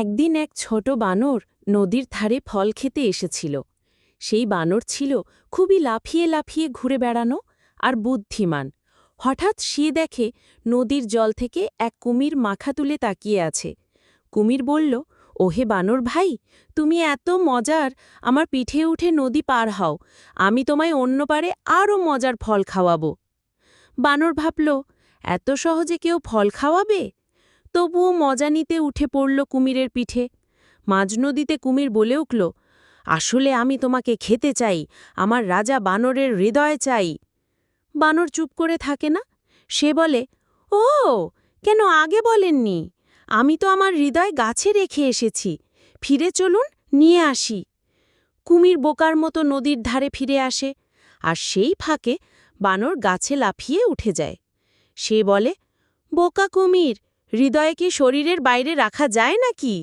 একদিন এক ছোট বানর নদীর ধারে ফল খেতে এসেছিল। সেই বানর ছিল খুবই লাফিয়ে লাফিয়ে ঘুরে বেড়ানো আর বুদ্ধিমান। হঠাৎ সে দেখে নদীর জল থেকে এক কুমির মাথা তুলে তাকিয়ে আছে। কুমির বলল, ওহে বানর ভাই, তুমি এত মজার, আমার পিঠে উঠে নদী পার হও, আমি তোমায় অন্য পারে আরও মজার ফল খাওয়াবো। বানর ভাবল, এত সহজে কেউ ফল খাওয়াবে? তবুও মজা নিতে উঠে পড়ল কুমিরের পিঠে। মাঝ নদীতে কুমির বলে উঠল, আসলে আমি তোমাকে খেতে চাই, আমার রাজা বানরের হৃদয় চাই। বানর চুপ করে থাকে না। সে বলে, ও, কেন আগে বলেননি? আমি তো আমার হৃদয় গাছে রেখে এসেছি, ফিরে চলুন, নিয়ে আসি। কুমির বোকার মতো নদীর ধারে ফিরে আসে, আর সেই ফাঁকে বানর গাছে লাফিয়ে উঠে যায়। সে বলে, বোকা কুমির, হৃদয় কি শরীরের বাইরে রাখা যায় নাকি?